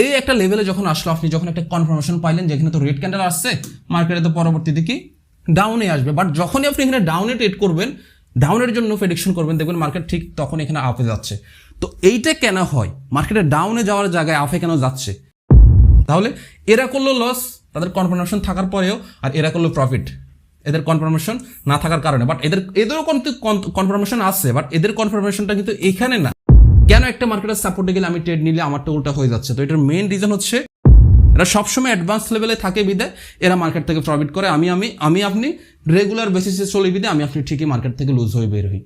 এই একটা লেভেলে যখন আসলো, আপনি যখন একটা কনফার্মেশন পাইলেন যে এখানে তো রেড ক্যান্ডেল আসছে, মার্কেটে তো পরবর্তীতে কি ডাউনে আসবে, বাট যখনই আপনি এখানে ডাউনে ট্রেড করবেন, ডাউনের জন্য প্রেডিকশন করবেন, দেখবেন মার্কেট ঠিক তখন এখানে আপে যাচ্ছে। তো এইটা কেন হয়, মার্কেটে ডাউনে যাওয়ার জায়গায় আপে কেন যাচ্ছে? তাহলে এরা করলো লস তাদের কনফার্মেশন থাকার পরেও, আর এরা করলো প্রফিট এদের কনফার্মেশন না থাকার কারণে। বাট এদেরও কিন্তু কনফার্মেশন আছে, বাট এদের কনফার্মেশনটা কিন্তু এখানে না। কেন একটা মার্কেটের সাপোর্টে গেলে আমি ট্রেড নিলে আমারটা উল্টা হয়ে যাচ্ছে? তো এটার মেইন রিজন হচ্ছে এরা সবসময় অ্যাডভান্স লেভেলে থাকে বিদায় এরা মার্কেট থেকে প্রফিট করে। আমি আপনি রেগুলার বেসিসে চলে বিদায় আমি আপনি ঠিকই মার্কেট থেকে লুজ হয়ে বের হই।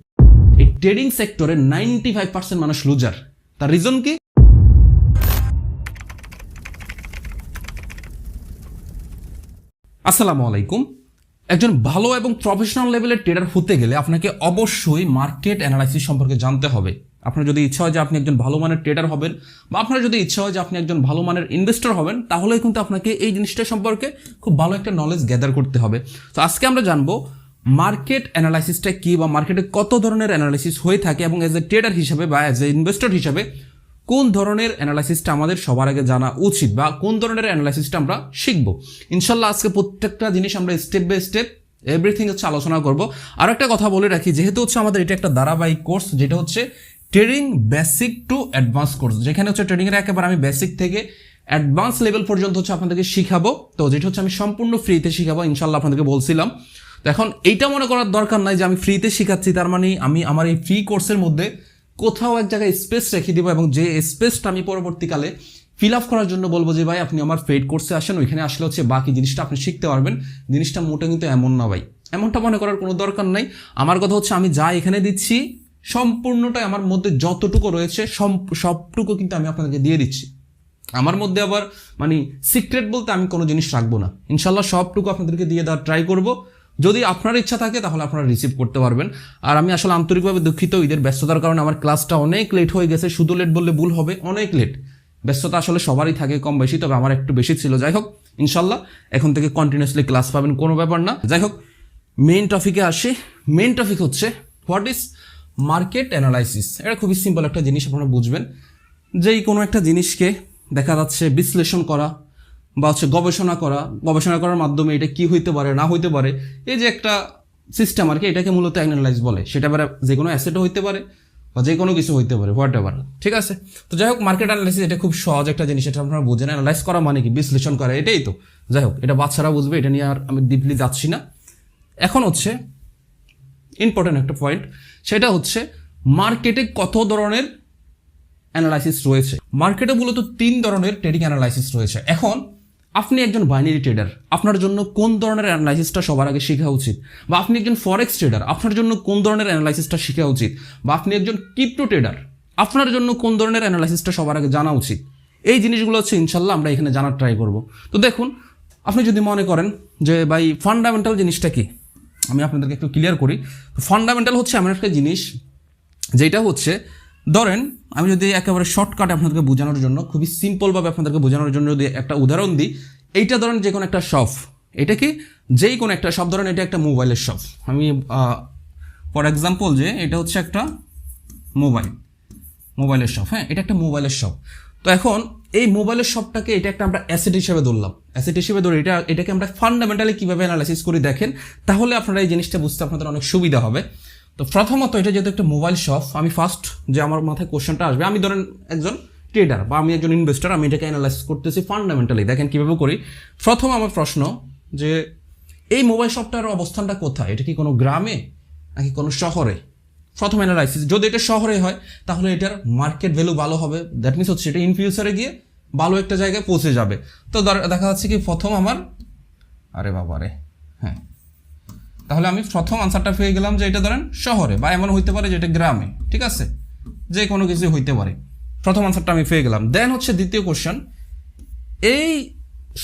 এই ট্রেডিং সেক্টরে 95% মানুষ লুজার। তার রিজন কি? আসসালামু আলাইকুম। একজন ভালো এবং প্রফেশনাল লেভেলের ট্রেডার হতে গেলে আপনাকে অবশ্যই মার্কেট অ্যানালাইসিস সম্পর্কে জানতে হবে। আপনার যদি ইচ্ছা হয় যে আপনি একজন ভালো মানের ট্রেডার হবেন, বা আপনার যদি ইচ্ছা হয় যে আপনি একজন ভালো মানের ইনভেস্টর হবেন, তাহলে কিন্তু আপনাকে এই জিনিসটা সম্পর্কে খুব ভালো একটা নলেজ গ্যাদার করতে হবে। তো আজকে আমরা জানবো মার্কেট অ্যানালাইসিসটা কি, বা মার্কেটে কত ধরনের অ্যানালাইসিস হয়ে থাকে, এবং এজ এ ট্রেডার হিসেবে বা এজ এ ইনভেস্টর হিসেবে কোন ধরনের অ্যানালাইসিসটা আমাদের সবার আগে জানা উচিত, বা কোন ধরনের অ্যানালাইসিসটা আমরা শিখবো। ইনশাল্লাহ আজকে প্রত্যেকটা জিনিস আমরা স্টেপ বাই স্টেপ এভরিথিং হচ্ছে আলোচনা করব। আর একটা কথা বলে রাখি, যেহেতু হচ্ছে আমাদের এটা একটা ধারাবাহিক কোর্স, যেটা হচ্ছে trading basic to advance course, যেখানে হচ্ছে ট্রেডিংয়ের একেবারে আমি বেসিক থেকে অ্যাডভান্স লেভেল পর্যন্ত হচ্ছে আপনাদেরকে শিখাবো। তো যেটা হচ্ছে আমি সম্পূর্ণ ফ্রিতে শিখাবো ইনশাল্লাহ, আপনাদেরকে বলছিলাম। তো এখন এইটা মনে করার দরকার নাই যে আমি ফ্রিতে শিখাচ্ছি তার মানে আমি আমার এই ফ্রি কোর্সের মধ্যে কোথাও এক জায়গায় স্পেস রেখে দিব, এবং যে স্পেসটা আমি পরবর্তীকালে ফিল আপ করার জন্য বলবো যে ভাই আপনি আমার পেইড কোর্সে আসেন, ওইখানে আসলে হচ্ছে বাকি জিনিসটা আপনি শিখতে পারবেন। জিনিসটা মোটে কিন্তু এমন না ভাই, এমনটা মনে করার কোনো দরকার নাই। আমার কথা হচ্ছে আমি যা এখানে দিচ্ছি সম্পূর্ণটাই আমার মধ্যে যতটুকু রয়েছে সবটুকু কিন্তু আমি আপনাদেরকে দিয়ে দিচ্ছি। আমার মধ্যে আবার মানে সিক্রেট বলতে আমি কোনো জিনিস রাখবো না। ইনশাল্লাহ সবটুকু আপনাদেরকে দিয়ে দেওয়ার ট্রাই করবো। যদি আপনার ইচ্ছা থাকে তাহলে আপনারা রিসিভ করতে পারবেন। আর আমি আসলে আন্তরিকভাবে দুঃখিত, ঈদের ব্যস্ততার কারণে আমার ক্লাসটা অনেক লেট হয়ে গেছে। শুধু লেট বললে ভুল হবে, অনেক লেট। ব্যস্ততা আসলে সবারই থাকে কম বেশি, তবে আমার একটু বেশি ছিল। যাই হোক, ইনশাল্লাহ এখন থেকে কন্টিনিউসলি ক্লাস পাবেন, কোনো ব্যাপার না। যাই হোক, মেইন টপিকে আসি। মেইন টপিক হচ্ছে হোয়াট ইজ মার্কেট অ্যানালাইসিস। এটা খুবই সিম্পল একটা জিনিস, আপনারা বুঝবেন। যেই কোনো একটা জিনিসকে দেখা যাচ্ছে বিশ্লেষণ করা বা হচ্ছে গবেষণা করার মাধ্যমে এটা কি হইতে পারে না হইতে পারে, এই যে একটা সিস্টেম আর কি, এটাকে মূলত অ্যানালাইজ বলে। সেটা এবার যে কোনো অ্যাসেটও হইতে পারে বা যে কোনো কিছু হইতে পারে, হোয়াট এভার। ঠিক আছে? তো যাই হোক, মার্কেট অ্যানালাইসিস এটা খুব সহজ একটা জিনিস, এটা আপনারা বুঝেন। অ্যানালাইজ করা মানে কি? বিশ্লেষণ করা, এটাই তো। যাই হোক, এটা বাচ্চারা বুঝবে, এটা নিয়ে আর আমি ডিপলি যাচ্ছি না। এখন হচ্ছে ইম্পর্টেন্ট একটা পয়েন্ট, সেটা হচ্ছে মার্কেটে কত ধরনের অ্যানালাইসিস রয়েছে। মার্কেটে মূলত 3 ধরনের ট্রেডিং অ্যানালাইসিস রয়েছে। এখন আপনি একজন বাইনারি ট্রেডার, আপনার জন্য কোন ধরনের অ্যানালাইসিসটা সবার আগে শেখা উচিত? বা আপনি একজন ফরেক্স ট্রেডার, আপনার জন্য কোন ধরনের অ্যানালাইসিসটা শেখা উচিত? বা আপনি একজন ক্রিপ্টো ট্রেডার, আপনার জন্য কোন ধরনের অ্যানালাইসিসটা সবার আগে জানা উচিত? এই জিনিসগুলো হচ্ছে ইনশাল্লাহ আমরা এখানে জানার ট্রাই করব। তো দেখুন, আপনি যদি মনে করেন যে ভাই ফান্ডামেন্টাল জিনিসটা কি, আমি আপনাদেরকে একটু ক্লিয়ার করি। ফান্ডামেন্টাল হচ্ছে এমন একটা জিনিস যেটা হচ্ছে, ধরেন আমি যদি একেবারে শর্টকাটে আপনাদেরকে বোঝানোর জন্য, খুবই সিম্পলভাবে আপনাদেরকে বোঝানোর জন্য যদি একটা উদাহরণ দিই, এইটা ধরেন যে কোনো একটা শপ, এটা কি যেই কোনো একটা শপ, ধরেন এটা একটা মোবাইলের শপ। আমি ফর এক্সাম্পল যে এটা হচ্ছে একটা মোবাইলের শপ। হ্যাঁ, এটা একটা মোবাইলের শপ। তো এখন এই মোবাইলের শপটাকে এটা একটা আমরা অ্যাসেট হিসেবে ধরলাম। অ্যাসেট হিসেবে ধরে এটাকে আমরা ফান্ডামেন্টালি কীভাবে অ্যানালাইসিস করি দেখেন, তাহলে আপনারা এই জিনিসটা বুঝতে আপনাদের অনেক সুবিধা হবে। তো প্রথমত, এটা যেহেতু একটা মোবাইল শপ, আমি ফার্স্ট যে আমার মাথায় কোশ্চেনটা আসবে, আমি ধরেন একজন ট্রেডার বা আমি একজন ইনভেস্টর, আমি এটাকে অ্যানালাইসিস করতেছি ফান্ডামেন্টালি। দেখেন কীভাবে করি। প্রথম আমার প্রশ্ন যে এই মোবাইল শপটার অবস্থানটা কোথায়? এটা কি কোনো গ্রামে নাকি কোনো শহরে? প্রথম অ্যানালাইসিস, যদি এটা শহরে হয় তাহলে এটার মার্কেট ভ্যালু ভালো হবে। দ্যাট মিনস হচ্ছে এটা ইন ফিউচারে গিয়ে ভালো একটা জায়গায় পৌঁছে যাবে। তো দেখা যাচ্ছে কি প্রথম আমার হ্যাঁ, তাহলে আমি প্রথম আনসারটা পেয়ে গেলাম যে এটা ধরেন শহরে, বা এমন হইতে পারে যে এটা গ্রামে। ঠিক আছে, যে কোনো কিছু হইতে পারে। প্রথম আনসারটা আমি পেয়ে গেলাম। দেন হচ্ছে দ্বিতীয় কোশ্চেন, এই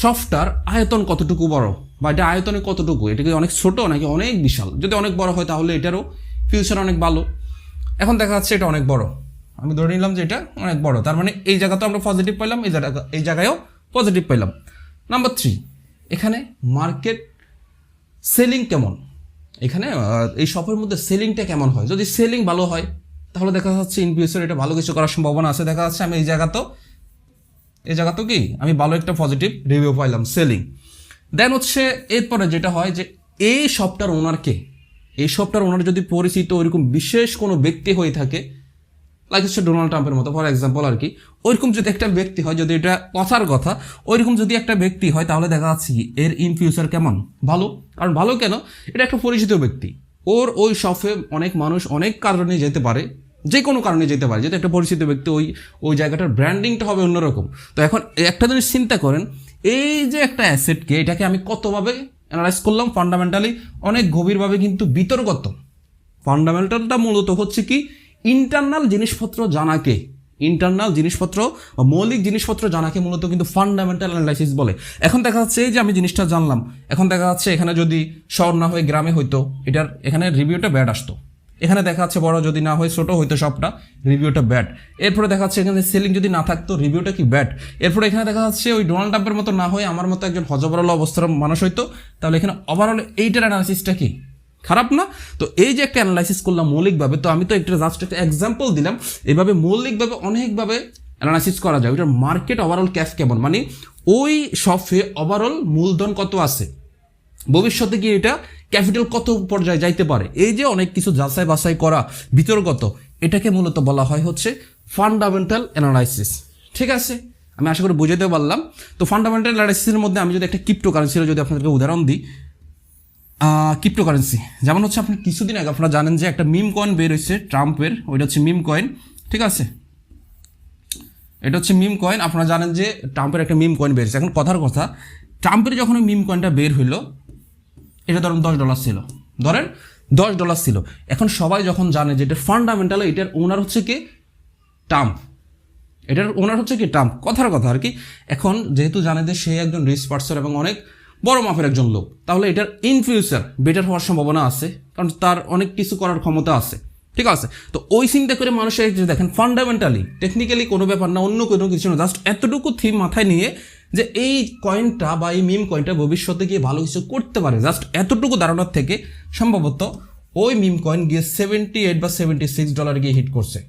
শপটার আয়তন কতটুকু বড়, বা এটা আয়তনে কতটুকু, এটা কি অনেক ছোট নাকি অনেক বিশাল? যদি অনেক বড় হয় তাহলে এটারও ফিউচার অনেক ভালো। এখন দেখা যাচ্ছে এটা অনেক বড়, আমি ধরে নিলাম যে এটা অনেক বড়, তার মানে এই জায়গাতেও আমরা পজিটিভ পাইলাম, এই জায়গায়ও পজিটিভ পাইলাম। নাম্বার 3, এখানে মার্কেট সেলিং কেমন, এখানে এই শপের মধ্যে সেলিংটা কেমন হয়? যদি সেলিং ভালো হয় তাহলে দেখা যাচ্ছে ইন ফিউচার এটা ভালো কিছু করার সম্ভাবনা আছে। দেখা যাচ্ছে আমি এই জায়গাতেও এই জায়গা তো কি আমি ভালো একটা পজিটিভ রিভিউ পাইলাম, সেলিং। দেন হচ্ছে এরপরে যেটা হয় যে এই শপটার ওনারকে, এই শপটার ওনার যদি পরিচিত ওইরকম বিশেষ কোনো ব্যক্তি হয়ে থাকে, লাইক হচ্ছে ডোনাল্ড ট্রাম্পের মতো ফর এক্সাম্পল আর কি, ওইরকম যদি একটা ব্যক্তি হয়, যদি এটা কথার কথা ওইরকম যদি একটা ব্যক্তি হয়, তাহলে দেখা যাচ্ছে কি এর ইন ফিউচার কেমন ভালো। কারণ ভালো কেন, এটা একটা পরিচিত ব্যক্তি, ওর ওই শপে অনেক মানুষ অনেক কারণে যেতে পারে, যে কোনো কারণে যেতে পারে, যেহেতু একটা পরিচিত ব্যক্তি, ওই ওই জায়গাটার ব্র্যান্ডিংটা হবে অন্যরকম। তো এখন একটা জিনিস চিন্তা করেন, এই যে একটা অ্যাসেটকে, এটাকে আমি কতভাবে অ্যানালাইজ করলাম, ফান্ডামেন্টালি অনেক গভীরভাবে কিন্তু বিতর্কত। ফান্ডামেন্টালটা মূলত হচ্ছে কি ইন্টারনাল জিনিসপত্র জানাকে, ইন্টারনাল জিনিসপত্র বা মৌলিক জিনিসপত্র জানাকে মূলত কিন্তু ফান্ডামেন্টাল অ্যানালাইসিস বলে। এখন দেখা যাচ্ছে এই যে আমি জিনিসটা জানলাম, এখন দেখা যাচ্ছে এখানে যদি শহর না হয়ে গ্রামে হইতো, এটার এখানে রিভিউটা ব্যাড আসতো। এখানে দেখা যাচ্ছে বড় যদি না হয় ছোট হইতো সবটা, রিভিউটা ব্যাড। এরপরে দেখা যাচ্ছে এখানে সেলিং যদি না থাকতো, রিভিউটা কি ব্যাড। এরপরে এখানে দেখা যাচ্ছে ওই ডোনাল্ড ট্রাম্পের মতো না হয়ে আমার মতো একজন হজবরল অবস্থার মানুষ হইতো, তাহলে এখানে ওভারঅল এইটার অ্যানালাইসিসটা কি খারাপ না? তো এই যে একটা অ্যানালাইসিস করলাম মৌলিকভাবে, তো আমি তো একটা জাস্ট একটা এক্সাম্পল দিলাম, এভাবে মৌলিকভাবে অনেকভাবে অ্যানালাইসিস করা যায় ওইটার মার্কেট ওভারঅল ক্যাশ কেমন, মানে ওই শপে ওভারঅল মূলধন কত আছে, ভবিষ্যতে গিয়ে এটা ক্যাপিটাল কত পর্যায়ে যাইতে পারে, এই যে অনেক কিছু যাচাই বাছাই করা বিতর্কত, এটাকে মূলত বলা হয় হচ্ছে ফান্ডামেন্টাল অ্যানালাইসিস। ঠিক আছে, আমি আশা করি বুঝাতে পারলাম। তো ফান্ডামেন্টাল অ্যানালাইসিসের মধ্যে আমি যদি একটা ক্রিপ্টোকারেন্সির যদি আপনাদেরকে উদাহরণ দিই, ক্রিপ্টোকারেন্সি যেমন হচ্ছে আপনি কিছুদিন আগে আপনারা জানেন যে একটা মিম কয়েন বের হয়েছে ট্রাম্পের, ওইটা হচ্ছে মিম কয়েন। ঠিক আছে, এটা হচ্ছে মিম কয়েন, আপনারা জানেন যে ট্রাম্পের একটা মিম কয়েন বের হয়েছে। এখন কথার কথা, ট্রাম্পের যখন ওই মিম কয়েনটা বের হইলো, এটা ধরেন $10 ছিল, ধরেন $10 ছিল। এখন সবাই যখন জানে যে এটা ফান্ডামেন্টাল, এটার ওনার হচ্ছে কি ট্রাম্প, এটার ওনার হচ্ছে কি ট্রাম্প, কথার কথা আর কি। এখন যেহেতু জানে যে সে একজন রিচ পার্সন এবং অনেক বড় মাপের একজন লোক, তাহলে এটার ইন ফিউচার বেটার হওয়ার সম্ভাবনা আছে, কারণ তার অনেক কিছু করার ক্ষমতা আছে। ঠিক আছে, তো ওই চিন্তা করে মানুষের যে দেখেন ফান্ডামেন্টালি টেকনিক্যালি কোনো ব্যাপার না, অন্য কোনো কিছু না, জাস্ট এতটুকু থিম মাথায় নিয়ে যে এই কয়েনটা বা এই মিম কয়েনটা ভবিষ্যতে গিয়ে ভালো কিছু করতে পারে, জাস্ট এতটুকু ধারণার থেকে সম্ভবত ওই মিম কয়েন গিয়ে $78 বা $76 গিয়ে হিট করছে।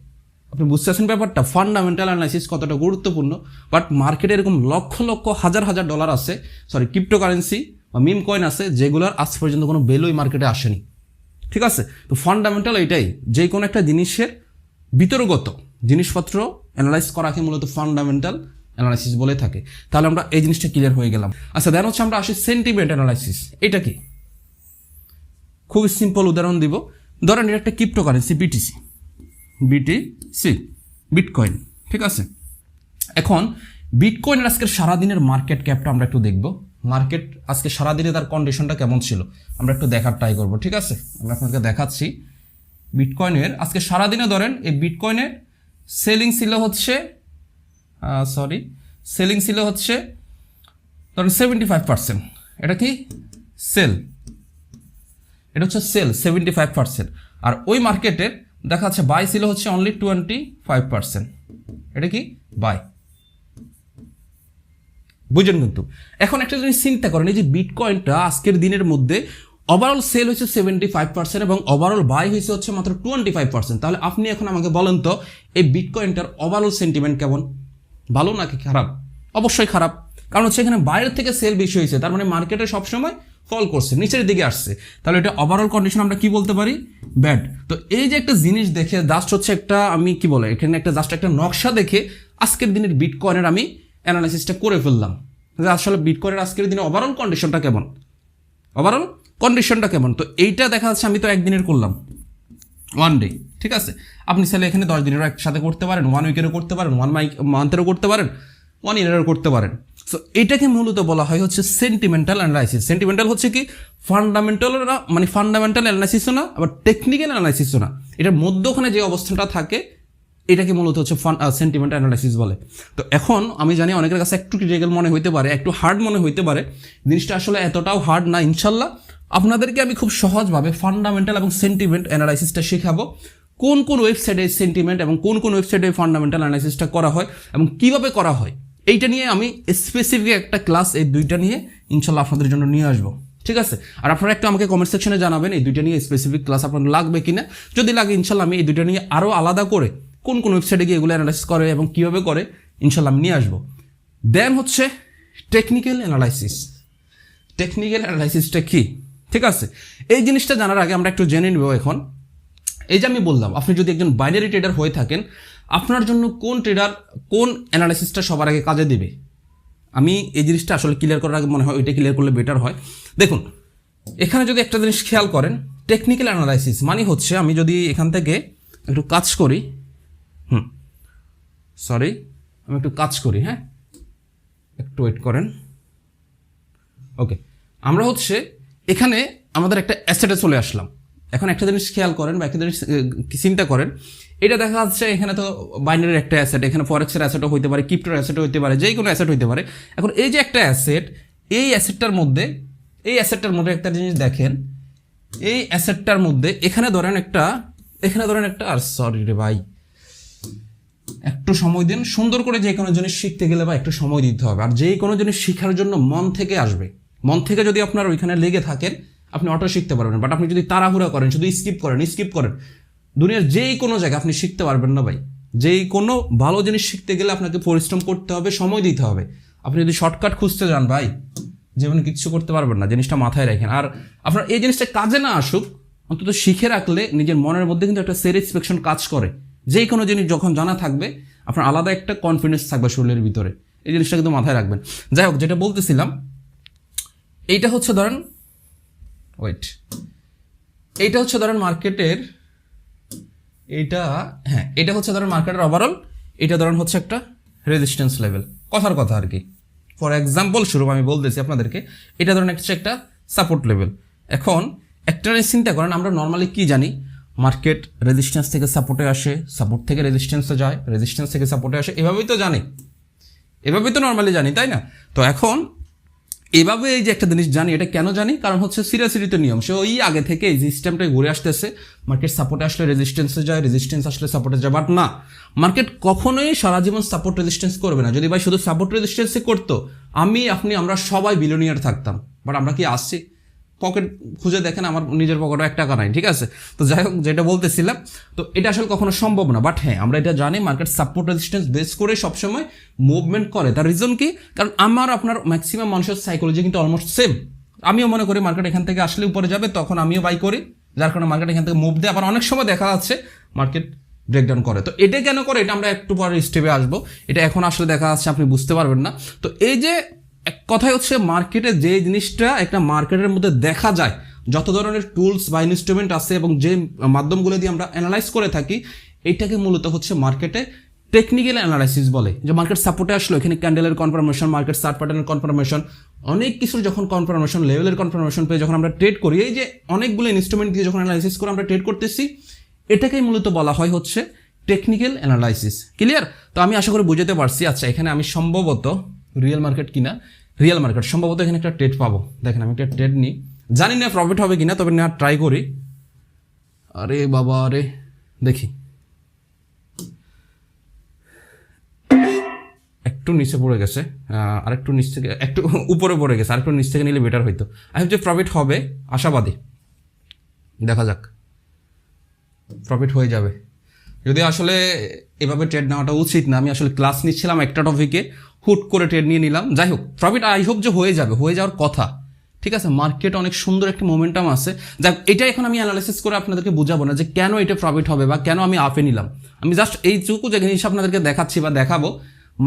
আপনি বুঝতেছেন ব্যাপারটা, ফান্ডামেন্টাল অ্যানালাইসিস কতটা গুরুত্বপূর্ণ। বাট মার্কেটে এরকম লক্ষ লক্ষ হাজার হাজার ডলার আছে, সরি ক্রিপ্টোকারেন্সি বা মিম কয়েন আছে, যেগুলোর আজ পর্যন্ত কোনো ভ্যালুই মার্কেটে আসেনি। ঠিক আছে, তো ফান্ডামেন্টাল এটাই, যে কোনো একটা জিনিসের বিতর্কত জিনিসপত্র অ্যানালাইজ করাকে মূলত ফান্ডামেন্টাল অ্যানালাইসিস বলে থাকে। তাহলে আমরা এই জিনিসটা ক্লিয়ার হয়ে গেলাম। আচ্ছা, দেন হচ্ছে আমরা আসি সেন্টিমেন্ট অ্যানালাইসিস। এটা কি? খুব সিম্পল উদাহরণ দিব, ধরেন এটা একটা ক্রিপ্টোকারেন্সি বিটিসি, বিটকয়েন। ঠিক আছে, এখন বিটকয়েনের আজকের সারাদিনের মার্কেট ক্যাপটা আমরা একটু দেখব, মার্কেট আজকে সারাদিনে তার কন্ডিশনটা কেমন ছিল আমরা একটু দেখার ট্রাই করবো। ঠিক আছে, আমরা আপনাকে দেখাচ্ছি বিটকয়েনের আজকে সারাদিনে। ধরেন এই বিটকয়েনের সেলিং ছিল হচ্ছে ধরেন 75%। এটা কি সেল, এটা হচ্ছে সেল 75%। আর ওই মার্কেটের দেখা যাচ্ছে বাই ছিল হচ্ছে অনলি 25%। এটা কি বাই, বুঝলেন? কিন্তু এখন একটা জিনিস চিন্তা করেন, এই যে বিটকয়েনটা আজকের দিনের মধ্যে ওভারঅল সেল হয়েছে 75% এবং ওভারঅল বাই হয়েছে হচ্ছে মাত্র 25%। তাহলে আপনি এখন আমাকে বলেন তো এই বিটকয়েনটার ওভারঅল সেন্টিমেন্ট কেমন, ভালো নাকি খারাপ? অবশ্যই খারাপ, কারণ হচ্ছে এখানে বাইরের থেকে সেল বেশি হয়েছে, তার মানে মার্কেটে সবসময় ফল করছে, নিচের দিকে আসছে। তাহলে এটা ওভারঅল কন্ডিশন আমরা কি বলতে পারি? ব্যাড। তো এই যে একটা জিনিস দেখে জাস্ট হচ্ছে একটা আমি কি বলে এখানে একটা জাস্ট একটা নকশা দেখে আজকের দিনের বিটকয়েনের আমি অ্যানালাইসিসটা করে ফেললাম যে আসলে বিটকয়েনের আজকের দিনে ওভারঅল কন্ডিশনটা কেমন। তো এইটা দেখা যাচ্ছে আমি তো একদিনের করলাম, ওয়ান ডে। ঠিক আছে, আপনি চাইলে এখানে 10 দিনেরও একসাথে করতে পারেন, 1 উইকেরও করতে পারেন, 1 মান্থেরও করতে পারেন, 1 ইয়ারেরও করতে পারেন। সো এটাকে মূলত বলা হয় হচ্ছে সেন্টিমেন্টাল অ্যানালাইসিস। সেন্টিমেন্টাল হচ্ছে কি ফান্ডামেন্টাল না, মানে ফান্ডামেন্টাল অ্যানালাইসিসও না, আবার টেকনিক্যাল অ্যানালাইসিসও না, এটার মধ্যখানে যে অবস্থানটা থাকে এটাকে মূলত হচ্ছে সেন্টিমেন্ট অ্যানালাইসিস বলে। তো এখন আমি জানি অনেকের কাছে একটু ক্রিটিক্যাল মনে হইতে পারে, একটু হার্ড মনে হইতে পারে, জিনিসটা আসলে এতটাও হার্ড না। ইনশাল্লাহ আপনাদেরকে আমি খুব সহজভাবে ফান্ডামেন্টাল এবং সেন্টিমেন্ট অ্যানালাইসিসটা শেখাবো, কোন কোন ওয়েবসাইটে সেন্টিমেন্ট এবং কোন কোন ওয়েবসাইটে ফান্ডামেন্টাল অ্যানালাইসিসটা করা হয় এবং কিভাবে করা হয়, এইটা নিয়ে আমি স্পেসিফিক একটা ক্লাস এই দুইটা নিয়ে ইনশাল্লাহ আপনাদের জন্য নিয়ে আসবো। ঠিক আছে, আর আপনারা একটু আমাকে কমেন্ট সেকশনে জানাবেন এই দুইটা নিয়ে স্পেসিফিক ক্লাস আপনার লাগবে কিনা। যদি লাগে ইনশাল্লাহ আমি এই দুইটা নিয়ে আরও আলাদা করে কোন কোন ওয়েবসাইটে গিয়ে এগুলো অ্যানালাইসিস করে এবং কীভাবে করে ইনশাল্লাহ আমি নিয়ে আসবো। দেন হচ্ছে টেকনিক্যাল অ্যানালাইসিস। টেকনিক্যাল অ্যানালাইসিসটা কি, ঠিক আছে? এই জিনিসটা জানার আগে আমরা একটু জেনে নেব এখন। এই যে আমি বললাম, আপনি যদি একজন বাইনারি ট্রেডার হয়ে থাকেন, আপনার জন্য কোন অ্যানালাইসিসটা সবার আগে কাজে দিবে, আমি এই জিনিসটা আসলে ক্লিয়ার করার আগে মনে হয় ওইটা ক্লিয়ার করলে বেটার হয়। দেখুন, এখানে যদি একটা জিনিস খেয়াল করেন, টেকনিক্যাল অ্যানালাইসিস মানে হচ্ছে, আমি যদি এখান থেকে একটু কাজ করি, আমি একটু কাজ করি, হ্যাঁ, একটু ওয়েট করেন। ওকে, আমরা হচ্ছে এখানে আমাদের একটা অ্যাসেটে চলে আসলাম। এখন একটা জিনিস খেয়াল করেন বা একটা জিনিস চিন্তা করেন, এটা দেখা যাচ্ছে এখানে তো বাইনারির একটা অ্যাসেট, এখানে ফরেক্সের অ্যাসেটও হইতে পারে, ক্রিপ্টোর অ্যাসেটও হইতে পারে, যে কোনো অ্যাসেট হইতে পারে। এখন এই যে একটা অ্যাসেট, এই অ্যাসেটটার মধ্যে একটা জিনিস দেখেন, এই অ্যাসেটটার মধ্যে এখানে ধরেন একটা আর সরি রে ভাই, একটু সময় দিন। সুন্দর করে যে কোনো জিনিস শিখতে গেলে বা একটু সময় দিতে হবে, আর যে কোনো জিনিস শেখার জন্য মন থেকে আসবে। মন থেকে যদি আপনার ওইখানে লেগে থাকেন, আপনি অটো শিখতে পারবেন। বাট আপনি যদি তাড়াহুড়া করেন, শুধু স্কিপ করেন, দুনিয়ার যেই কোনো জায়গায় আপনি শিখতে পারবেন না ভাই। যেই কোনো ভালো জিনিস শিখতে গেলে আপনাকে পরিশ্রম করতে হবে, সময় দিতে হবে। আপনি যদি শর্টকাট খুঁজতে যান ভাই, জীবনে কিচ্ছু করতে পারবেন না। জিনিসটা মাথায় রাখেন। আর আপনার এই জিনিসটা কাজে না আসুক, অন্তত শিখে রাখলে নিজের মনের মধ্যে কিন্তু একটা স্যাটিসফ্যাকশন কাজ করে। যেই কোনো জিনিস যখন জানা থাকবে, আপনার আলাদা একটা কনফিডেন্স থাকবে শরীরের ভিতরে। এই জিনিসটা কিন্তু মাথায় রাখবেন। যাই হোক, যেটা বলতেছিলাম, এইটা হচ্ছে ধরেন মার্কেটের, এটা হচ্ছে ধরেন মার্কেটের ওভারঅল, এটা ধরেন হচ্ছে একটা রেজিস্ট্যান্স লেভেল, কথার কথা আর কি। ফর এক্সাম্পল স্বরূপ আমি বলতেছি আপনাদেরকে, এটা ধরেন একটা সাপোর্ট লেভেল। এখন একটা চিন্তা করেন, আমরা নর্মালি কি জানি, মার্কেট রেজিস্ট্যান্স থেকে সাপোর্টে আসে, সাপোর্ট থেকে রেজিস্ট্যান্সে যায়, রেজিস্ট্যান্স থেকে সাপোর্টে আসে, এভাবেই তো নর্মালি জানি, তাই না? তো এখন এভাবে এই যে একটা জিনিস জানি, এটা কেন জানি? কারণ হচ্ছে সিরিয়াসিটিতে নিয়ম, সে ওই আগে থেকে এই সিস্টেমটাই ঘুরে আসতেছে। মার্কেট সাপোর্টে আসলে রেজিস্ট্যান্সে যায়, রেজিস্ট্যান্স আসলে সাপোর্টে যায়। বাট না, মার্কেট কখনোই সারা জীবন সাপোর্ট রেজিস্ট্যান্স করবে না। যদি ভাই শুধু সাপোর্ট রেজিস্ট্যান্সে করতো, আমরা সবাই বিলিয়নিয়ার থাকতাম। বাট আমরা কি আসছি? পকেট খুঁজে দেখেন, আমার নিজের পকেটে 1 টাকা নাই, ঠিক আছে? তো যাই হোক, যেটা বলতেছিলাম, তো এটা আসলে কখনো সম্ভব না। বাট হ্যাঁ, আমরা এটা জানি, মার্কেট সাপোর্ট রেজিস্ট্যান্স বেস করে সবসময় মুভমেন্ট করে। তার রিজন কি? কারণ আপনার ম্যাক্সিমাম মানুষের সাইকোলজি কিন্তু অলমোস্ট সেম। আমিও মনে করি মার্কেট এখান থেকে আসলে উপরে যাবে, তখন আমিও বাই করি, যার কারণে মার্কেট এখান থেকে মুভ দেয়। আবার অনেক সময় দেখা যাচ্ছে মার্কেট ব্রেকডাউন করে। তো এটা কেন করে, এটা আমরা একটু পরে স্টেপে আসবো। এটা এখন আসলে দেখা যাচ্ছে আপনি বুঝতে পারবেন না। তো এই যে এক কথায় হচ্ছে, মার্কেটে যে জিনিসটা একটা মার্কেটের মধ্যে দেখা যায়, যত ধরনের টুলস বা ইনস্ট্রুমেন্ট আছে এবং যে মাধ্যমগুলো দিয়ে আমরা অ্যানালাইজ করে থাকি, এইটাকে মূলত হচ্ছে মার্কেটে টেকনিক্যাল অ্যানালাইসিস বলে। যে মার্কেট সাপোর্টে আসলো, এখানে ক্যান্ডেলের কনফার্মেশন, মার্কেট চার্ট প্যাটার্নের কনফার্মেশন, অনেক কিছুর যখন কনফার্মেশন, লেভেলের কনফার্মেশন পেয়ে যখন আমরা ট্রেড করি, এই যে অনেকগুলো ইনস্ট্রুমেন্ট দিয়ে যখন অ্যানালাইসিস করে আমরা ট্রেড করতেছি, এটাকেই মূলত বলা হয় হচ্ছে টেকনিক্যাল অ্যানালাইসিস। ক্লিয়ার? তো আমি আশা করি বুঝতে পারছি। আচ্ছা, এখানে আমি সম্ভবত রিয়েল মার্কেট সম্ভবত এখানে একটা ট্রেড পাবো। দেখেন, আমি একটা ট্রেড নিই, জানি না প্রফিট হবে কিনা, তবে না ট্রাই করি। আরে বাবা রে, দেখি একটু নিচে পড়ে গেছে, আরেকটু নিচ থেকে একটু উপরে পড়ে গেছে, আরেকটু নিচ থেকে নিলে বেটার হইতো। আই হোপ যে প্রফিট হবে, আশাবাদী। দেখা যাক, প্রফিট হয়ে যাবে। যদি আসলে এভাবে ট্রেড নেওয়াটা উচিত না, আমি আসলে ক্লাস নিচ্ছিলাম একটা টপিকে, হুট করে ট্রেড নিয়ে নিলাম। যাই হোক, প্রফিট আই হোপ যে হয়ে যাওয়ার কথা, ঠিক আছে? মার্কেট অনেক সুন্দর একটা মোমেন্টাম আছে। যাক, এটা এখন আমি অ্যানালাইসিস করে আপনাদেরকে বুঝাবো না যে কেন এটা প্রফিট হবে বা কেন আমি আপে নিলাম। আমি জাস্ট এইটুকু যে জিনিস আপনাদেরকে দেখাচ্ছি বা দেখাবো।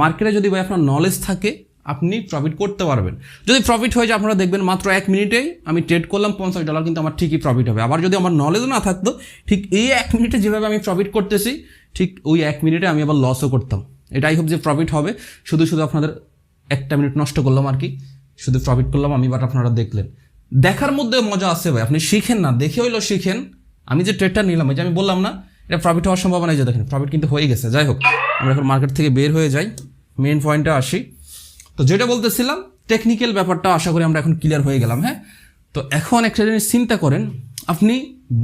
মার্কেটে যদি ভাই আপনার নলেজ থাকে, আপনি প্রফিট করতে পারবেন। যদি প্রফিট হয়ে যায়, আপনারা দেখবেন মাত্র 1 মিনিটেই আমি ট্রেড করলাম $50, কিন্তু আমার ঠিকই প্রফিট হবে। আবার যদি আমার নলেজ না থাকতো, ঠিক এই 1 মিনিটে যেভাবে আমি প্রফিট করতেছি, ঠিক ওই 1 মিনিটে আমি আবার লসও করতাম। এটাই হোপ যে প্রফিট হবে, শুধু আপনাদের 1 মিনিট নষ্ট করলাম আর কি, শুধু প্রফিট করলাম আমি, বাট আপনারা দেখলেন। দেখার মধ্যে মজা আছে ভাই, আপনি শিখেন না, দেখে হইলো শিখেন। আমি যে ট্রেডটা নিলাম, এই যে আমি বললাম না এটা প্রফিট হওয়ার সম্ভাবনা, যে দেখেন প্রফিট কিন্তু হয়ে গেছে। যাই হোক, আমরা এখন মার্কেট থেকে বের হয়ে যাই, মেইন পয়েন্টে আসি। তো যেটা বলতেছিলাম, টেকনিক্যাল ব্যাপারটা আশা করি আমরা এখন ক্লিয়ার হয়ে গেলাম। হ্যাঁ, তো এখন একটা জিনিস চিন্তা করেন, আপনি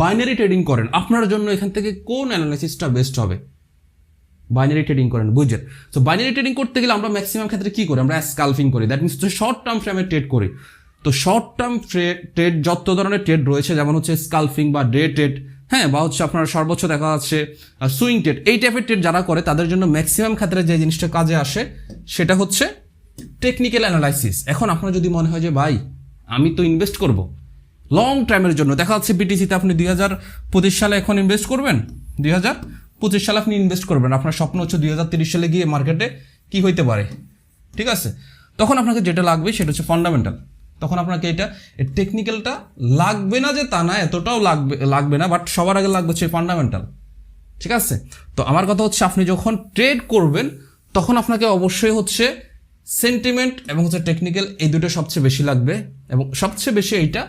বাইনারি ট্রেডিং করেন, আপনার জন্য এখান থেকে কোন অ্যানালাইসিসটা বেস্ট হবে? বাইনারি ট্রেডিং করেন, বুঝছেন? তো বাইনারি ট্রেডিং করতে গেলে আমরা ম্যাক্সিমাম ক্ষেত্রে কি করি? আমরা স্কালপিং করি, দ্যাট মিনস শর্ট টার্ম ফ্রেমে ট্রেড করি। তো শর্ট টার্ম ট্রেড যত ধরনের ট্রেড রয়েছে, যেমন হচ্ছে স্কালপিং বা ডে ট্রেড, হ্যাঁ, বা হচ্ছে আপনার সর্বোচ্চ দেখা যাচ্ছে সুইং ট্রেড, এই টাইপের ট্রেড যারা করে, তাদের জন্য ম্যাক্সিমাম ক্ষেত্রে যে জিনিসটা কাজে আসে সেটা হচ্ছে টেকনিক্যাল অ্যানালাইসিস। এখন আপনার যদি মনে হয় যে ভাই আমি তো ইনভেস্ট করব লং টাইমের জন্য, দেখা যাচ্ছে বিটিসিতে আপনি 2025 সালে এখন ইনভেস্ট করবেন, 2025 সালে আপনি ইনভেস্ট করবেন, আপনার স্বপ্ন হচ্ছে 2030 সালে গিয়ে মার্কেটে কি হইতে পারে, ঠিক আছে? তখন আপনাকে যেটা লাগবে সেটা হচ্ছে ফান্ডামেন্টাল। তখন আপনাকে এটা টেকনিক্যালটা লাগবে না যে তা না, এতটাও লাগবে না, বাট সবার আগে লাগবে হচ্ছে ফান্ডামেন্টাল, ঠিক আছে? তো আমার কথা হচ্ছে আপনি যখন ট্রেড করবেন তখন আপনাকে অবশ্যই হচ্ছে সেন্টিমেন্ট এবং হচ্ছে টেকনিক্যাল, এই দুটো সবচেয়ে বেশি লাগবে এবং সবচেয়ে বেশি এইটা।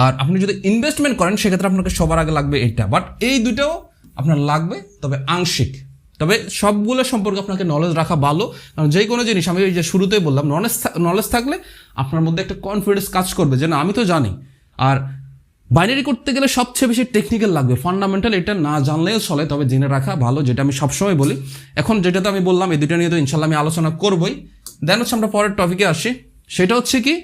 আর আপনি যদি ইনভেস্টমেন্ট করেন সেক্ষেত্রে আপনাকে সবার আগে লাগবে এইটা, বাট এই দুটাও আপনার লাগবে, তবে আংশিক। তবে সবগুলো সম্পর্কে আপনাকে নলেজ রাখা ভালো, কারণ যে কোনো জিনিস আমি এই যে শুরুতেই বললাম, নলেজ থাকলে আপনার মধ্যে একটা কনফিডেন্স কাজ করবে যে না আমি তো জানি। আর বাইনারি করতে গেলে সবচেয়ে বেশি টেকনিক্যাল লাগবে, ফান্ডামেন্টাল এটা না জানলেও চলে, তবে জেনে রাখা ভালো, যেটা আমি সবসময় বলি। এখন যেটা তো আমি বললাম এই দুটো নিয়ে তো ইনশাল্লাহ আমি আলোচনা করবই। দেন হচ্ছে আমরা পরের টপিকে আসি, সেটা হচ্ছে কি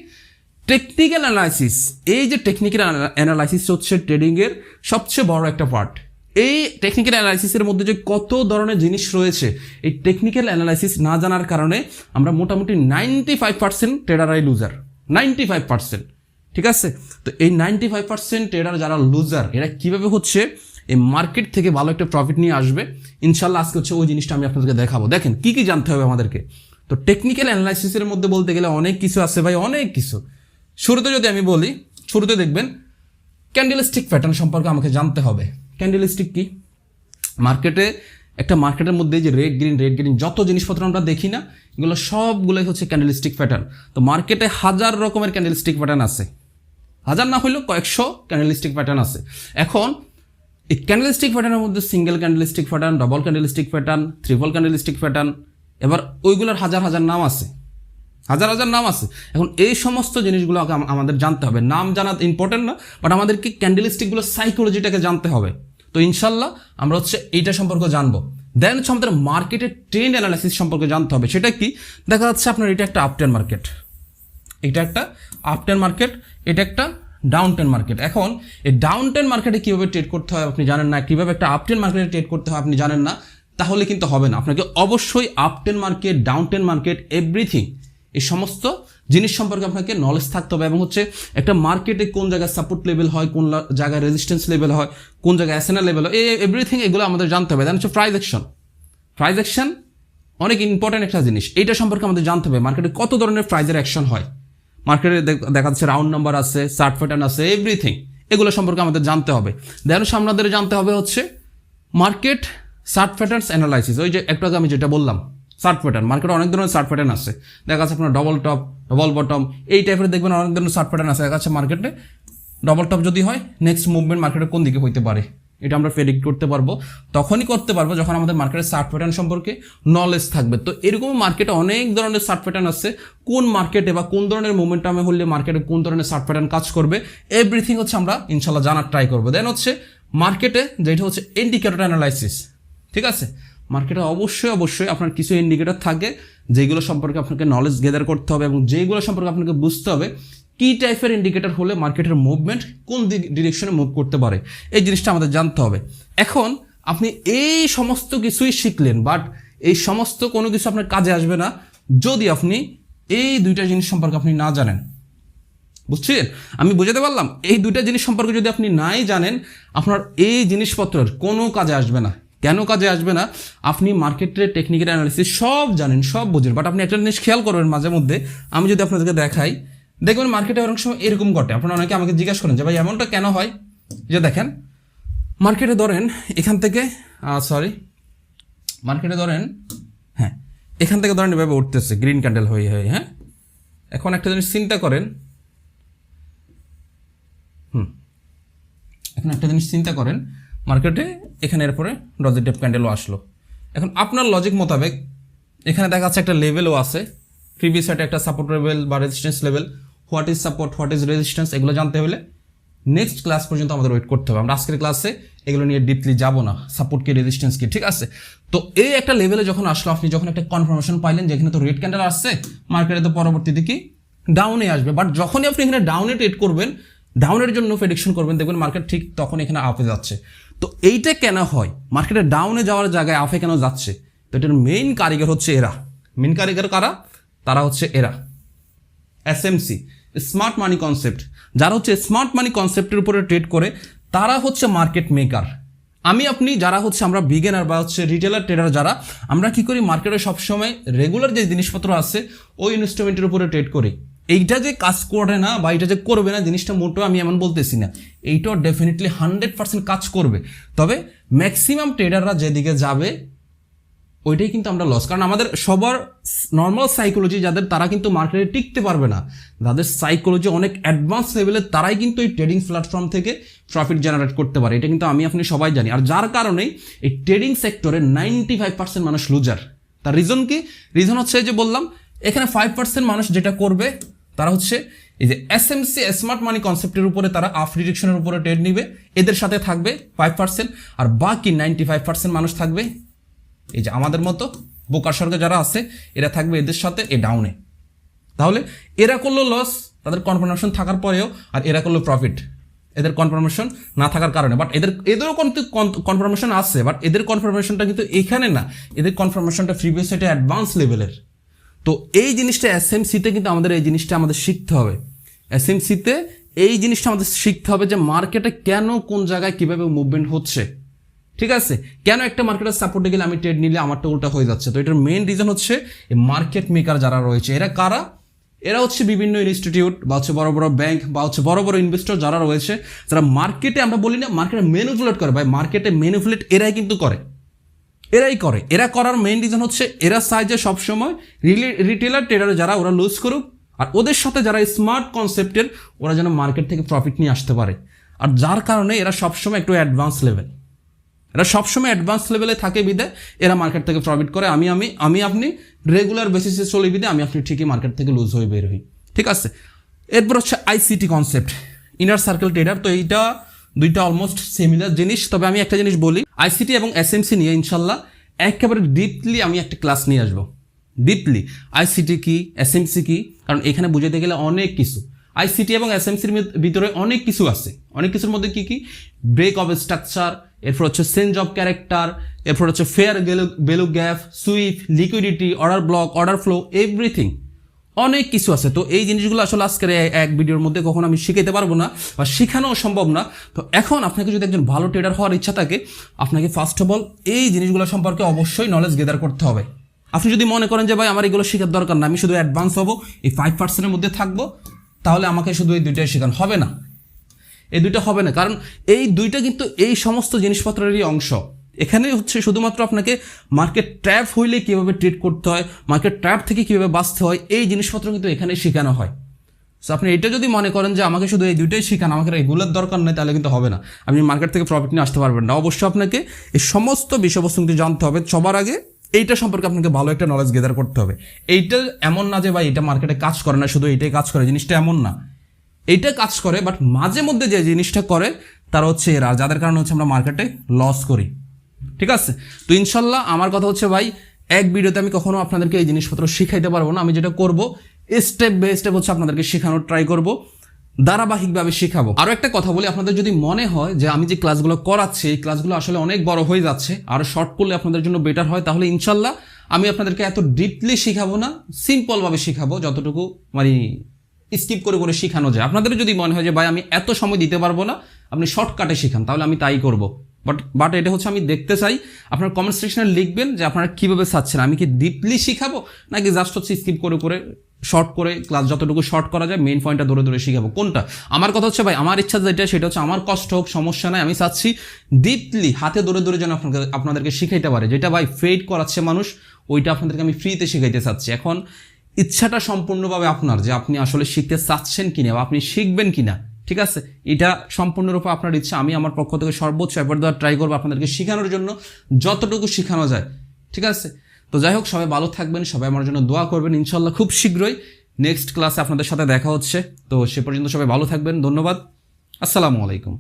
টেকনিক্যাল অ্যানালাইসিস। এই যে টেকনিক্যাল অ্যানালাইসিস হচ্ছে ট্রেডিংয়ের সবচেয়ে বড় একটা পার্ট। এই টেকনিক্যাল অ্যানালাইসিসের মধ্যে যে কত ধরনের জিনিস রয়েছে, এই টেকনিক্যাল অ্যানালাইসিস না জানার কারণে আমরা মোটামুটি 95% ট্রেডারাই লুজার, 95%, ঠিক আছে? তো এই 95% ট্রেডার যারা লুজার, এরা কীভাবে হচ্ছে এই মার্কেট থেকে ভালো একটা প্রফিট নিয়ে আসবে, ইনশাল্লাহ আজকে হচ্ছে ওই জিনিসটা আমি আপনাদেরকে দেখাবো। দেখেন কী কী জানতে হবে আমাদেরকে। তো টেকনিক্যাল অ্যানালাইসিসের মধ্যে বলতে গেলে অনেক কিছু আছে ভাই, অনেক কিছু। শুরুতে যদি আমি বলি, শুরুতে দেখবেন ক্যান্ডেলস্টিক প্যাটার্ন সম্পর্কে আমাকে জানতে হবে। ক্যান্ডেলস্টিক কি? মার্কেটের মধ্যে যে রেড গ্রিন যত জিনিসপত্র আমরা দেখি না, এগুলো সবগুলোই হচ্ছে ক্যান্ডেলস্টিক প্যাটার্ন। তো মার্কেটে হাজার রকমের ক্যান্ডেলস্টিক প্যাটার্ন আছে, হাজার না হইলেও কয়েকশো ক্যান্ডেলস্টিক প্যাটার্ন আছে। এখন এই ক্যান্ডেলস্টিক প্যাটার্নের মধ্যে single candlestick pattern, double candlestick pattern, triple candlestick pattern, এবার ওইগুলোর হাজার হাজার নাম আছে, হাজার হাজার নাম আছে। এখন এই সমস্ত জিনিসগুলো আমাদের জানতে হবে। নাম জানা ইম্পর্টেন্ট না, বাট আমাদেরকে ক্যান্ডেলস্টিকগুলো সাইকোলজিটাকে জানতে হবে। তো ইনশাল্লাহ আমরা হচ্ছে এইটা সম্পর্কে জানবো। দেন হচ্ছে আমাদের মার্কেটের ট্রেন্ড অ্যানালাইসিস সম্পর্কে জানতে হবে। সেটা কি? দেখা যাচ্ছে আপনার এটা একটা আপট্রেন্ড মার্কেট, এটা একটা আপট্রেন্ড মার্কেট, এটা একটা ডাউন ট্রেন্ড মার্কেট। এখন এই ডাউন ট্রেন্ড মার্কেটে কীভাবে ট্রেড করতে হয় আপনি জানেন না, কীভাবে একটা আপট্রেন্ড মার্কেটে ট্রেড করতে হয় আপনি জানেন না, তাহলে কিন্তু হবে না। আপনাকে অবশ্যই uptrend market, down trend market, everything, এই সমস্ত জিনিস সম্পর্কে আপনাকে নলেজ থাকতে হবে। এবং হচ্ছে একটা মার্কেটে কোন জায়গায় সাপোর্ট লেভেল হয়, কোন জায়গায় রেজিস্ট্যান্স লেভেল হয়, কোন জায়গায় এসএনএল লেভেল হয়, এভরিথিং এগুলো আমাদের জানতে হবে। দেন হচ্ছে প্রাইস অ্যাকশন অনেক ইম্পর্টেন্ট একটা জিনিস, এইটা সম্পর্কে আমাদের জানতে হবে। মার্কেটে কত ধরনের প্রাইজের অ্যাকশন হয়, মার্কেটে দেখা যাচ্ছে রাউন্ড নাম্বার আছে, চার্ট প্যাটার্ন আছে, এভরিথিং এগুলো সম্পর্কে আমাদের জানতে হবে। দেন আমাদের জানতে হবে হচ্ছে মার্কেট চার্ট প্যাটার্নস অ্যানালাইসিস। ওই যে একটু আগে আমি যেটা বললাম চার্ট প্যাটার্ন, মার্কেটে অনেক ধরনের চার্ট প্যাটার্ন আছে। দেখা যাচ্ছে আপনার ডবল টপ, ডবল বটম, এই টাইপের দেখবেন অনেক ধরনের চার্ট প্যাটার্ন আছে। দেখা যাচ্ছে মার্কেটে ডবল টপ যদি হয়, নেক্সট মুভমেন্ট মার্কেটে কোন দিকে হইতে পারে এটা আমরা প্রেডিক্ট করতে পারবো। তখনই করতে পারবো যখন আমাদের মার্কেটের চার্ট প্যাটার্ন সম্পর্কে নলেজ থাকবে। তো এরকম মার্কেটে অনেক ধরনের চার্ট প্যাটার্ন আছে, কোন মার্কেটে বা কোন ধরনের মোমেন্টামে হলে মার্কেটে কোন ধরনের চার্ট প্যাটার্ন কাজ করবে, এভরিথিং হচ্ছে আমরা ইনশাল্লাহ জানার ট্রাই করবো। দেন হচ্ছে মার্কেটে যেটা হচ্ছে ইন্ডিকেটর অ্যানালাইসিস, ঠিক আছে? মার্কেটে অবশ্যই আপনার কিছু ইন্ডিকেটর থাকে যেগুলো সম্পর্কে আপনাকে নলেজ গেদার করতে হবে এবং যেগুলো সম্পর্কে আপনাকে বুঝতে হবে কী টাইপের ইন্ডিকেটর হলে মার্কেটের মুভমেন্ট কোন ডিরেকশনে মুভ করতে পারে, এই জিনিসটা আমাদের জানতে হবে। এখন আপনি এই সমস্ত কিছুই শিখলেন, বাট এই সমস্ত কোনো কিছু আপনার কাজে আসবে না যদি আপনি এই দুইটা জিনিস সম্পর্কে আপনি না জানেন। বুঝছেন? আমি বুঝাতে পারলাম? এই দুইটা জিনিস সম্পর্কে যদি আপনি নাই জানেন, আপনার এই জিনিসপত্রের কোনো কাজে আসবে না। কেন কাজে আসবে না? আপনি মার্কেটের টেকনিক্যাল অ্যানালিসিস সব জানেন, সব বোঝেন, বাট আপনি একটা জিনিস খেয়াল করবেন মাঝে মধ্যে, আমি যদি আপনাদেরকে দেখাই, দেখবেন মার্কেটে অনেক সময় এরকম ঘটে। আপনারা অনেকে আমাকে জিজ্ঞাসা করেন যে ভাই এমনটা কেন হয়? যে দেখেন মার্কেটে ধরেন এখান থেকে এখান থেকে ধরেন এভাবে উঠতেছে গ্রিন ক্যান্ডেল হয়ে, হ্যাঁ। এখন একটা জিনিস চিন্তা করেন, মার্কেটে এখানে এরপরে ডজি টেপ ক্যান্ডেলও আসলো। এখন আপনার লজিক মোতাবেক এখানে দেখা যাচ্ছে একটা লেভেলও আছে, প্রিভিয়াস সাইডে একটা সাপোর্ট লেভেল বা resistance level, what is support, what is resistance, এগুলো জানতে হলে নেক্সট ক্লাস পর্যন্ত আমাদের ওয়েট করতে হবে। আমরা আজকের ক্লাসে এগুলো নিয়ে ডিপলি যাবো না, সাপোর্ট কি রেজিস্ট্যান্স কি, ঠিক আছে? তো এই একটা লেভেলে যখন আসলো, আপনি যখন একটা কনফার্মেশন পাইলেন যে এখানে তো রেড ক্যান্ডেল আসছে, মার্কেটে তো পরবর্তীতে কি ডাউনে আসবে, বাট যখনই আপনি এখানে ডাউনে ট্রেড করবেন, ডাউনের জন্য প্রেডিকশন করবেন, দেখবেন মার্কেট ঠিক তখন এখানে আপে যাচ্ছে। তো এইটা কেন হয়? মার্কেটে ডাউনে যাওয়ার জায়গায় আপে কেন যাচ্ছে? তো এটার মেইন কারিগর হচ্ছে এরা। মেইন কারিগর কারা? তারা হচ্ছে এরা এসএমসি, স্মার্ট মানি কনসেপ্ট। যারা হচ্ছে স্মার্ট মানি কনসেপ্টের উপরে ট্রেড করে তারা হচ্ছে মার্কেট মেকার। আমি আপনি যারা হচ্ছে আমরা বিগিনার বা হচ্ছে রিটেলার ট্রেডার, যারা আমরা কি করি মার্কেটে সবসময় রেগুলার যে জিনিসপত্র আছে ওই ইনস্ট্রুমেন্টের উপরে ট্রেড করি। এইটা যে কাজ করে না বা এটা যে করবে না জিনিসটা মোটেও আমি এমন বলতেছি না, এইটাও ডেফিনেটলি 100% কাজ করবে। তবে ম্যাক্সিমাম ট্রেডাররা যেদিকে যাবে ওইটাই কিন্তু আমরা লস, কারণ আমাদের সবার নর্মাল সাইকোলজি যাদের, তারা কিন্তু মার্কেটে টিকতে পারবে না। যাদের সাইকোলজি অনেক অ্যাডভান্স লেভেলের তারাই কিন্তু এই ট্রেডিং প্ল্যাটফর্ম থেকে প্রফিট জেনারেট করতে পারে, এটা কিন্তু আমি আপনি সবাই জানি। আর যার কারণেই এই ট্রেডিং সেক্টরে 95% মানুষ লুজার। তার রিজন কি? রিজন হচ্ছে যে বললাম এখানে 5% মানুষ যেটা করবে তারা হচ্ছে এই যে এসএমসি স্মার্ট মানি কনসেপ্টের উপরে তারা আপ ডিরেকশনের উপরে ট্রেড নিবে, এদের সাথে থাকবে 5%, আর বাকি 95% মানুষ থাকবে এই যে আমাদের মতো বোকার সরকার যারা আছে, এরা থাকবে এদের সাথে এ ডাউনে। তাহলে এরা করলো লস তাদের কনফার্মেশন থাকার পরেও, আর এরা করলো প্রফিট এদের কনফার্মেশন না থাকার কারণে। বাট এদেরও কিন্তু কনফার্মেশন আছে, বাট এদের কনফার্মেশনটা কিন্তু এখানে না, এদের কনফার্মেশনটা প্রিভিয়াস এটা অ্যাডভান্স লেভেলের। তো এই জিনিসটা এসএমসিতে কিন্তু আমাদের এই জিনিসটা আমাদের শিখতে হবে। এসএমসিতে এই জিনিসটা আমাদের শিখতে হবে যে মার্কেটে কেন কোন জায়গায় কিভাবে মুভমেন্ট হচ্ছে, ঠিক আছে, কেন একটা মার্কেটের সাপোর্টে গেলে আমি ট্রেড নিলে আমারটা উল্টা হয়ে যাচ্ছে। তো এটার মেইন রিজন হচ্ছে এই মার্কেট মেকার যারা রয়েছে। এরা কারা? এরা হচ্ছে বিভিন্ন ইনস্টিটিউট বা হচ্ছে বড় বড় ব্যাংক বা হচ্ছে বড় বড় ইনভেস্টর যারা রয়েছে, যারা মার্কেটে, আমরা বলি না মার্কেটে ম্যানিপুলেট করে, ভাই মার্কেটে ম্যানিপুলেট এরাই কিন্তু করে, এরাই করে। এরা করার মেইন রিজন হচ্ছে এরা চায় যে সবসময় রিটেলার ট্রেডার যারা ওরা লুজ করুক, আর ওদের সাথে যারা স্মার্ট কনসেপ্টের ওরা যেন মার্কেট থেকে প্রফিট নিয়ে আসতে পারে। আর যার কারণে এরা সবসময় একটু অ্যাডভান্স লেভেল, এরা সবসময় অ্যাডভান্স লেভেলে থাকে বিদে এরা মার্কেট থেকে প্রফিট করে। আমি আপনি রেগুলার বেসিসে চলে বিদে আমি আপনি ঠিকই মার্কেট থেকে লুজ হয়ে বের হই, ঠিক আছে। এরপর হচ্ছে ICT concept, inner circle trader. তো এইটা দুইটা অলমোস্ট সিমিলার জিনিস, তবে আমি একটা জিনিস বলি, আইসিটি এবং এসএমসি নিয়ে ইনশাল্লাহ একেবারে ডিপলি আমি একটা ক্লাস নিয়ে আসবো। ডিপলি আইসিটি কি, এসএমসি কি, কারণ এখানে বুঝাতে গেলে অনেক কিছু। আইসিটি এবং এসএমসির ভিতরে অনেক কিছু আছে, অনেক কিছুর মধ্যে কি কি, ব্রেক অফ স্ট্রাকচার, এরপর হচ্ছে চেঞ্জ অফ ক্যারেক্টার, এরপর হচ্ছে fair value gap, sweep, liquidity, order block, order flow, everything, অনেক কিছু আছে। তো এই জিনিসগুলো আসলে আজকের এক ভিডিওর মধ্যে কখনো আমি শিখাইতে পারবো না বা শেখানো সম্ভব না। তো এখন আপনাকে যদি একজন ভালো ট্রেডার হওয়ার ইচ্ছা থাকে, আপনাকে ফার্স্ট অফ অল এই জিনিসগুলো সম্পর্কে অবশ্যই নলেজ গেদার করতে হবে। আপনি যদি মনে করেন যে ভাই আমার এগুলো শেখার দরকার না, আমি শুধু অ্যাডভান্স হবো, এই 5%-এর মধ্যে থাকবো, তাহলে আমাকে শুধু এই দুইটাই শেখান, হবে না। এই দুইটা হবে না, কারণ এই দুইটা কিন্তু এই সমস্ত জিনিসপত্রেরই অংশ। এখানে হচ্ছে শুধুমাত্র আপনাকে মার্কেট ট্র্যাপ হইলে কীভাবে ট্রেড করতে হয়, মার্কেট ট্র্যাপ থেকে কীভাবে বাঁচতে হয়, এই জিনিসপত্র কিন্তু এখানে শেখানো হয়। সো আপনি এটা যদি মনে করেন যে আমাকে শুধু এই দুইটাই শেখান, আমাকে এগুলোর দরকার নেই, তাহলে কিন্তু হবে না, আপনি মার্কেট থেকে প্রফিট নিয়ে আসতে পারবেন না। অবশ্যই আপনাকে এই সমস্ত বিষয়বস্তু কিন্তু জানতে হবে। সবার আগে এইটা সম্পর্কে আপনাকে ভালো একটা নলেজ গেদার করতে হবে। এইটা এমন না যে ভাই এটা মার্কেটে কাজ করে না, শুধু এইটাই কাজ করে, জিনিসটা এমন না। এইটা কাজ করে, বাট মাঝে মধ্যে যে জিনিসটা করে তারা হচ্ছে এরা, যাদের কারণে হচ্ছে আমরা মার্কেটে লস করি, ঠিক আছে। তো ইনশাল্লাহ আমার কথা হচ্ছে ভাই, এক ভিডিওতে আমি কখনো আপনাদেরকে এই জিনিসপত্র শিখাইতে পারবো না। আমি যেটা করব স্টেপ বাই স্টেপ হচ্ছে আপনাদেরকে শেখানোর ট্রাই করব, ধারাবাহিকভাবে শেখাবো। আরও একটা কথা বলি, আপনাদের যদি মনে হয় যে আমি যে ক্লাসগুলো করাচ্ছি এই ক্লাসগুলো আসলে অনেক বড় হয়ে যাচ্ছে, আরও শর্ট করলে আপনাদের জন্য বেটার হয়, তাহলে ইনশাল্লাহ আমি আপনাদেরকে এত ডিপলি শেখাবো না, সিম্পলভাবে শেখাবো, যতটুকু মানে স্কিপ করে করে শেখানো যায়। আপনাদের যদি মনে হয় যে ভাই আমি এত সময় দিতে পারবো না, আপনি শর্টকাটে শেখান, তাহলে আমি তাই করব। বাট এটা হচ্ছে আমি দেখতে চাই আপনার কমেন্ট সেকশনে লিখবেন যে আপনারা কীভাবে চাচ্ছেন, আমি কি ডিপলি শিখাবো নাকি জাস্ট হচ্ছে স্কিপ করে করে শর্ট করে ক্লাস যতটুকু শর্ট করা যায় মেইন পয়েন্টটা ধরে ধরে শিখাবো, কোনটা? আমার কথা হচ্ছে ভাই, আমার ইচ্ছা যেটা সেটা হচ্ছে আমার কষ্ট হোক সমস্যা নাই, আমি চাচ্ছি ডিপলি হাতে ধরে ধরে যেন আপনাদেরকে শিখাইতে পারে। যেটা ভাই ফেড করাচ্ছে মানুষ, ওইটা আপনাদেরকে আমি ফ্রিতে শিখাইতে চাচ্ছি। এখন ইচ্ছাটা সম্পূর্ণভাবে আপনার, যে আপনি আসলে শিখতে চাচ্ছেন কিনা বা আপনি শিখবেন কিনা, ঠিক আছে, এটা সম্পূর্ণরূপে আপনার ইচ্ছা। আমি আমার পক্ষ থেকে সর্বোচ্চ এফোর্ট দেওয়ার ট্রাই করবো আপনাদেরকে শেখানোর জন্য, যতটুকু শেখানো যায়, ঠিক আছে। তো যাই হোক, সবাই ভালো থাকবেন, সবাই আমার জন্য দোয়া করবেন। ইনশাল্লাহ খুব শীঘ্রই নেক্সট ক্লাসে আপনাদের সাথে দেখা হচ্ছে। তো সে পর্যন্ত সবাই ভালো থাকবেন, ধন্যবাদ, আসসালামু আলাইকুম।